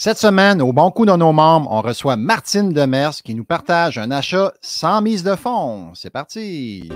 Cette semaine, au Bon Coup de nos membres, on reçoit Martine Demers qui nous partage un achat sans mise de fonds. C'est parti!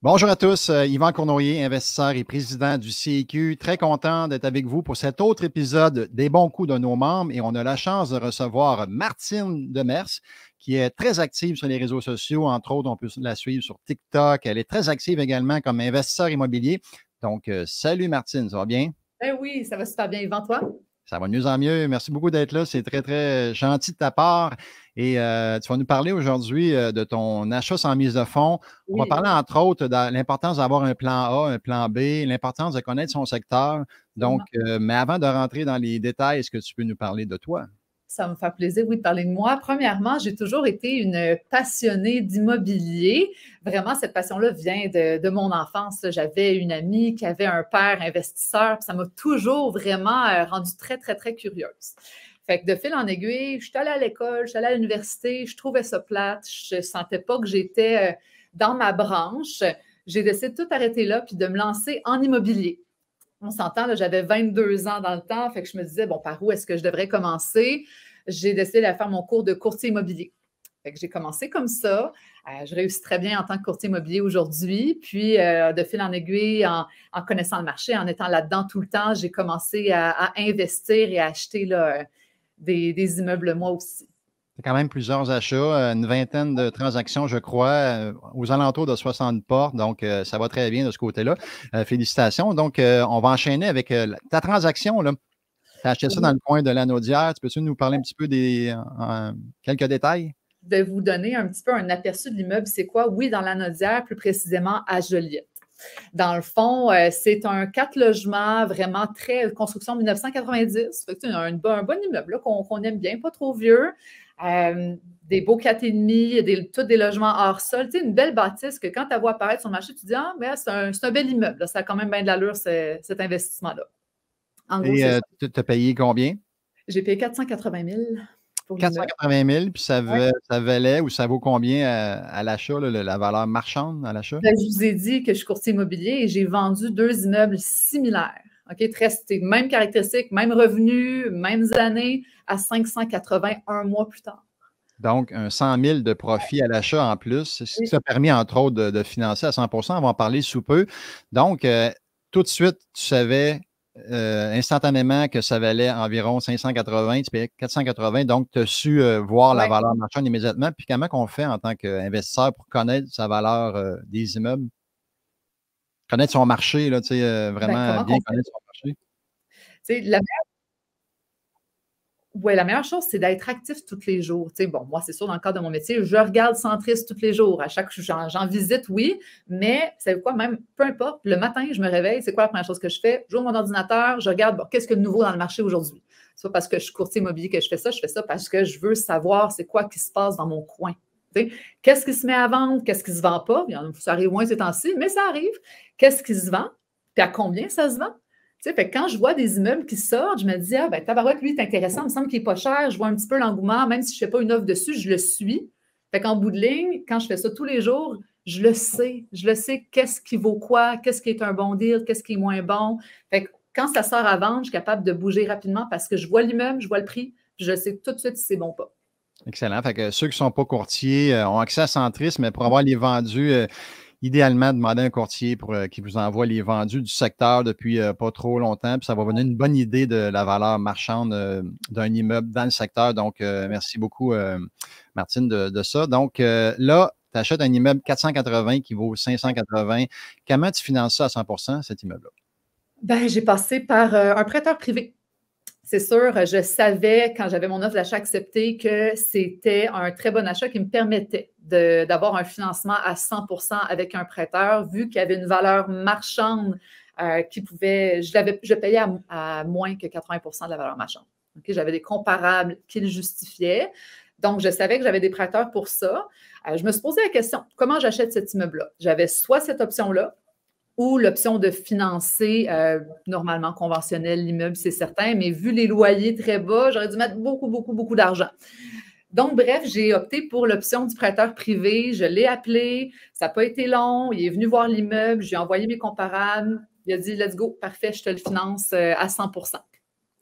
Bonjour à tous, Yvan Cournoyer, investisseur et président du CIQ. Très content d'être avec vous pour cet autre épisode des Bons Coups de nos membres et on a la chance de recevoir Martine Demers qui est très active sur les réseaux sociaux. Entre autres, on peut la suivre sur TikTok. Elle est très active également comme investisseur immobilier. Donc, salut Martine, ça va bien? Ben oui, ça va super bien. Yvan, toi? Ça va de mieux en mieux. Merci beaucoup d'être là. C'est très, très gentil de ta part. Et tu vas nous parler aujourd'hui de ton achat sans mise de fonds. On va Oui, parler, entre autres, de l'importance d'avoir un plan A, un plan B, l'importance de connaître son secteur. Donc, absolument. mais avant de rentrer dans les détails, est-ce que tu peux nous parler de toi? Ça me fait plaisir, oui, de parler de moi. Premièrement, j'ai toujours été une passionnée d'immobilier. Vraiment, cette passion-là vient de mon enfance. J'avais une amie qui avait un père investisseur, puis ça m'a toujours vraiment rendue très, très, très curieuse. Fait que de fil en aiguille, je suis allée à l'école, je suis allée à l'université, je trouvais ça plate, je ne sentais pas que j'étais dans ma branche. J'ai décidé de tout arrêter là puis de me lancer en immobilier. On s'entend, là, j'avais 22 ans dans le temps, fait que je me disais, bon, par où est-ce que je devrais commencer? J'ai décidé de faire mon cours de courtier immobilier. Fait que j'ai commencé comme ça. Je réussis très bien en tant que courtier immobilier aujourd'hui. Puis, de fil en aiguille, en connaissant le marché, en étant là-dedans tout le temps, j'ai commencé à investir et à acheter là, des immeubles moi aussi. C'est quand même plusieurs achats, une vingtaine de transactions, je crois, aux alentours de 60 portes. Donc, ça va très bien de ce côté-là. Félicitations. Donc, on va enchaîner avec ta transaction, là. Tu as acheté ça dans Oui. le coin de Lanaudière. Tu peux-tu nous parler un petit peu quelques détails? Je vais vous donner un petit peu un aperçu de l'immeuble. C'est quoi? Oui, dans la Naudière, plus précisément à Joliette. Dans le fond, c'est un 4 logements, vraiment très construction 1990. Fait que, un bon immeuble là, qu'on aime bien, pas trop vieux. Des beaux 4,5, tous des logements hors sol. Tu sais, une belle bâtisse que quand tu la vois apparaître sur le marché, tu dis ah, mais c'est un bel immeuble. Là. Ça a quand même bien de l'allure, cet investissement-là. En gros, Et c'est ça. tu as payé combien? J'ai payé 480 000 pour l'immeuble. 480 000, puis Ouais. ça valait ou ça vaut combien à l'achat, là, la valeur marchande à l'achat? Ben, je vous ai dit que je suis courtier immobilier et j'ai vendu 2 immeubles similaires. OK, c'était même caractéristique, même revenu, mêmes années, à 580 un mois plus tard. Donc, un 100 000 de profit à l'achat en plus, c'est ce qui Oui, t'a permis, entre autres, de financer à 100 On va en parler sous peu. Donc, tout de suite, tu savais instantanément que ça valait environ 580, tu payais 480, donc tu as su voir la ouais, valeur marchande immédiatement. Puis comment on fait en tant qu'investisseur pour connaître sa valeur des immeubles? Connaître son marché, là, tu sais, ben, vraiment comment bien qu'on fait? connaître son marché. Tu sais, ouais, la meilleure chose, c'est d'être actif tous les jours. Tu sais, bon, moi, c'est sûr, dans le cadre de mon métier, je regarde Centris tous les jours. À chaque j'en visite, oui, mais c'est quoi, même, peu importe, le matin, je me réveille, c'est quoi la première chose que je fais? J'ouvre mon ordinateur, je regarde, bon, qu'est-ce qu'il y a de nouveau dans le marché aujourd'hui? C'est pas parce que je suis courtier immobilier que je fais ça parce que je veux savoir c'est quoi qui se passe dans mon coin. Tu sais, qu'est-ce qui se met à vendre? Qu'est-ce qui se vend pas? Ça arrive moins ces temps-ci, mais ça arrive. Qu'est-ce qui se vend? Puis à combien ça se vend? Tu sais, fait que quand je vois des immeubles qui sortent, je me dis, ah, ben, tabarouette, lui, c'est intéressant, il me semble qu'il n'est pas cher, je vois un petit peu l'engouement, même si je ne fais pas une offre dessus, je le suis. Fait qu'en bout de ligne, quand je fais ça tous les jours, je le sais, qu'est-ce qui vaut quoi, qu'est-ce qui est un bon deal, qu'est-ce qui est moins bon. Fait que quand ça sort à vendre, je suis capable de bouger rapidement parce que je vois l'immeuble, je vois le prix, puis je sais tout de suite si c'est bon ou pas. Excellent. Fait que ceux qui ne sont pas courtiers ont accès à Centris, mais pour avoir les vendus, idéalement, demandez à un courtier pour qui vous envoie les vendus du secteur depuis pas trop longtemps. Puis ça va vous donner une bonne idée de la valeur marchande d'un immeuble dans le secteur. Donc, merci beaucoup, Martine, de ça. Donc, là, tu achètes un immeuble 480 qui vaut 580. Comment tu finances ça à 100 cet immeuble-là? Ben, j'ai passé par un prêteur privé. C'est sûr, je savais quand j'avais mon offre d'achat acceptée que c'était un très bon achat qui me permettait d'avoir un financement à 100 avec un prêteur, vu qu'il y avait une valeur marchande qui pouvait, je payais à moins que 80 de la valeur marchande. Okay? J'avais des comparables qui le justifiaient. Donc, je savais que j'avais des prêteurs pour ça. Je me suis posé la question, comment j'achète cet immeuble-là? J'avais soit cette option-là, ou l'option de financer, normalement conventionnel, l'immeuble, c'est certain, mais vu les loyers très bas, j'aurais dû mettre beaucoup, beaucoup, beaucoup d'argent. Donc, bref, j'ai opté pour l'option du prêteur privé. Je l'ai appelé, ça n'a pas été long. Il est venu voir l'immeuble, j'ai envoyé mes comparables. Il a dit, let's go, parfait, je te le finance à 100 %.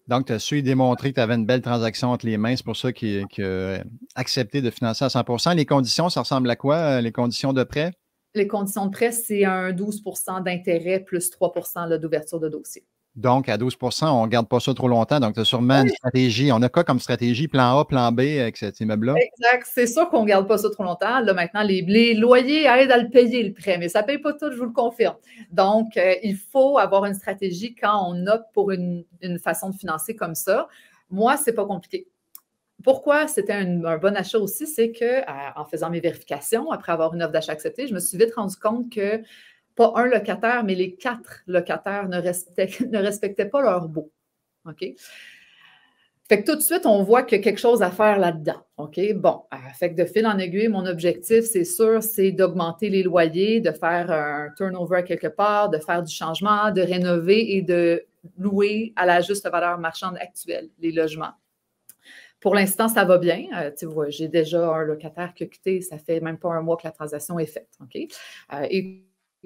Donc, tu as su démontrer que tu avais une belle transaction entre les mains. C'est pour ça qu'il a accepté de financer à 100 %. Les conditions, ça ressemble à quoi, les conditions de prêt? Les conditions de prêt, c'est un 12 % d'intérêt plus 3 % d'ouverture de dossier. Donc, à 12 on ne garde pas ça trop longtemps. Donc, tu as sûrement une stratégie. On a quoi comme stratégie? Plan A, plan B avec cet immeuble-là? Exact. C'est sûr qu'on ne garde pas ça trop longtemps. Là, maintenant, les loyers aident à le payer, le prêt, mais ça ne paye pas tout, je vous le confirme. Donc, il faut avoir une stratégie quand on opte pour une façon de financer comme ça. Moi, ce n'est pas compliqué. Pourquoi c'était un bon achat aussi, c'est qu'en faisant mes vérifications, après avoir une offre d'achat acceptée, je me suis vite rendu compte que pas un locataire, mais les 4 locataires ne respectaient pas leur baux. OK? Fait que tout de suite, on voit qu'il y a quelque chose à faire là-dedans. OK? Bon, fait que de fil en aiguille, mon objectif, c'est sûr, c'est d'augmenter les loyers, de faire un turnover quelque part, de faire du changement, de rénover et de louer à la juste valeur marchande actuelle, les logements. Pour l'instant, ça va bien. Tu vois, j'ai déjà un locataire qui a quitté, ça fait même pas un mois que la transaction est faite. OK? Et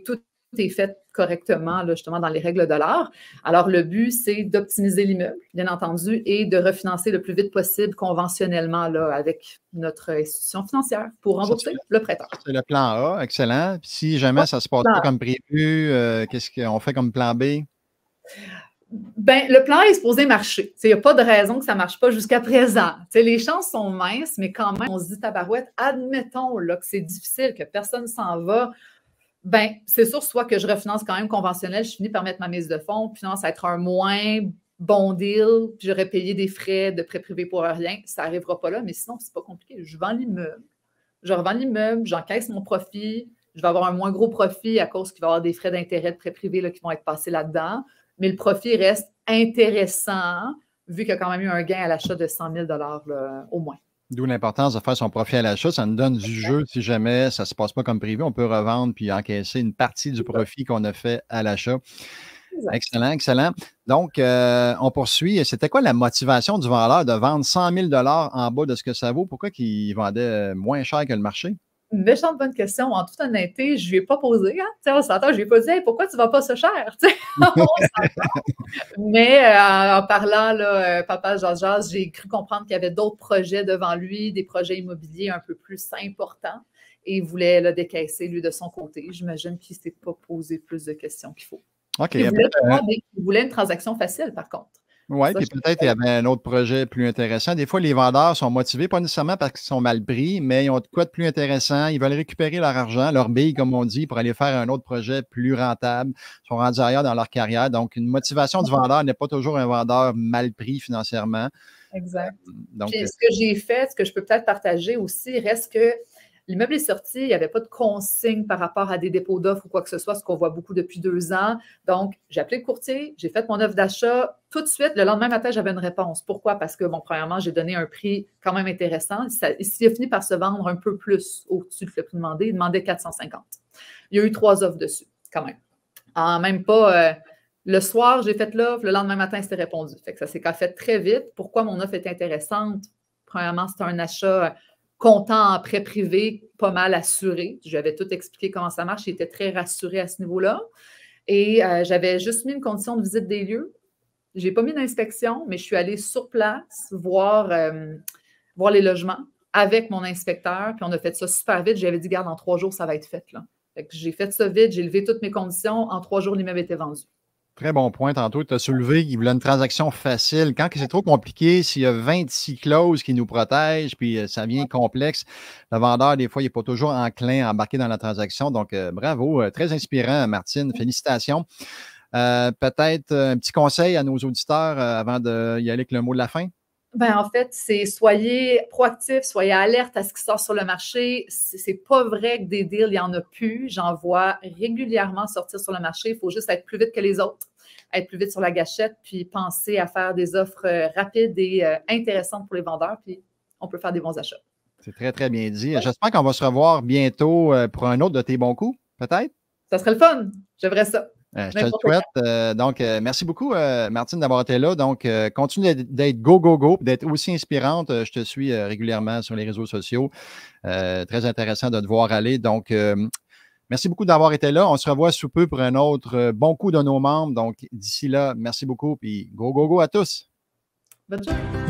tout est fait correctement, là, justement, dans les règles de l'art. Alors, le but, c'est d'optimiser l'immeuble, bien entendu, et de refinancer le plus vite possible conventionnellement là, avec notre institution financière pour rembourser le prêteur. C'est le plan A, excellent. Puis si jamais ça ne se passe pas comme prévu, qu'est-ce qu'on fait comme plan B? Ben, le plan est supposé marcher. Il n'y a pas de raison que ça ne marche pas jusqu'à présent. T'sais, les chances sont minces, mais quand même, on se dit, tabarouette, admettons là, que c'est difficile, que personne ne s'en va. Ben, c'est sûr, soit que je refinance quand même conventionnel, je finis par mettre ma mise de fonds, puis non, ça va être un moins bon deal, puis j'aurais payé des frais de prêt privé pour rien. Ça n'arrivera pas là, mais sinon, c'est pas compliqué. Je vends l'immeuble, je revends l'immeuble, j'encaisse mon profit, je vais avoir un moins gros profit à cause qu'il va y avoir des frais d'intérêt de prêt privé là, qui vont être passés là-dedans. Mais le profit reste intéressant vu qu'il y a quand même eu un gain à l'achat de 100 000 là, au moins. D'où l'importance de faire son profit à l'achat. Ça nous donne du jeu. Si jamais ça ne se passe pas comme prévu, on peut revendre puis encaisser une partie du profit qu'on a fait à l'achat. Excellent, excellent. Donc, on poursuit. C'était quoi la motivation du vendeur de vendre 100 000 en bas de ce que ça vaut? Pourquoi il vendait moins cher que le marché? Une méchante bonne question. En toute honnêteté, je ne lui ai pas posé. Hein? On s'entend, je ne lui ai pas dit hey, pourquoi tu ne vas pas ça cher? Mais en parlant, là, papa Jazz, j'ai cru comprendre qu'il y avait d'autres projets devant lui, des projets immobiliers un peu plus importants. Et il voulait le décaisser, lui, de son côté. J'imagine qu'il ne s'est pas posé plus de questions qu'il faut. OK. Il voulait une transaction facile, par contre. Oui, puis peut-être qu'il y avait un autre projet plus intéressant. Des fois, les vendeurs sont motivés, pas nécessairement parce qu'ils sont mal pris, mais ils ont de quoi de plus intéressant. Ils veulent récupérer leur argent, leur bille, comme on dit, pour aller faire un autre projet plus rentable. Ils sont rendus ailleurs dans leur carrière. Donc, une motivation du vendeur n'est pas toujours un vendeur mal pris financièrement. Exact. Donc, puis, ce que j'ai fait, ce que je peux peut-être partager aussi, reste que l'immeuble est sorti, il n'y avait pas de consigne par rapport à des dépôts d'offres ou quoi que ce soit, ce qu'on voit beaucoup depuis 2 ans. Donc, j'ai appelé le courtier, j'ai fait mon offre d'achat. Tout de suite, le lendemain matin, j'avais une réponse. Pourquoi? Parce que, bon, premièrement, j'ai donné un prix quand même intéressant. Il a fini par se vendre un peu plus au-dessus de le prix demandé. Il demandait 450. Il y a eu 3 offres dessus, quand même. En même pas... le soir, j'ai fait l'offre. Le lendemain matin, c'était répondu. Fait que ça s'est fait très vite. Pourquoi mon offre est intéressante? Premièrement, c'est un achat comptant en prêt privé, pas mal assuré. J'avais tout expliqué comment ça marche. J'étais très rassurée à ce niveau-là. Et j'avais juste mis une condition de visite des lieux. Je n'ai pas mis d'inspection, mais je suis allée sur place voir les logements avec mon inspecteur. Puis on a fait ça super vite. J'avais dit, garde, en 3 jours, ça va être fait. Là. Fait que j'ai fait ça vite. J'ai levé toutes mes conditions. En 3 jours, l'immeuble était vendu. Très bon point. Tantôt, tu as soulevé qu'il voulait une transaction facile. Quand c'est trop compliqué, s'il y a 26 clauses qui nous protègent, puis ça devient complexe, le vendeur, des fois, il n'est pas toujours enclin à embarquer dans la transaction. Donc, bravo. Très inspirant, Martine. Félicitations. Peut-être un petit conseil à nos auditeurs avant d'y aller avec le mot de la fin? Ben, en fait, c'est soyez proactifs, soyez alerte à ce qui sort sur le marché. C'est pas vrai que des deals, il n'y en a plus. J'en vois régulièrement sortir sur le marché. Il faut juste être plus vite que les autres, être plus vite sur la gâchette, puis penser à faire des offres rapides et intéressantes pour les vendeurs, puis on peut faire des bons achats. C'est très, très bien dit. Ouais. J'espère qu'on va se revoir bientôt pour un autre de tes bons coups, peut-être? Ça serait le fun. J'aimerais ça. Je te le souhaite. Donc, merci beaucoup, Martine, d'avoir été là. Donc, continue d'être go, go, go, d'être aussi inspirante. Je te suis régulièrement sur les réseaux sociaux. Très intéressant de te voir aller. Donc, merci beaucoup d'avoir été là. On se revoit sous peu pour un autre bon coup de nos membres. Donc, d'ici là, merci beaucoup. Puis, go, go, go à tous. Bonne journée.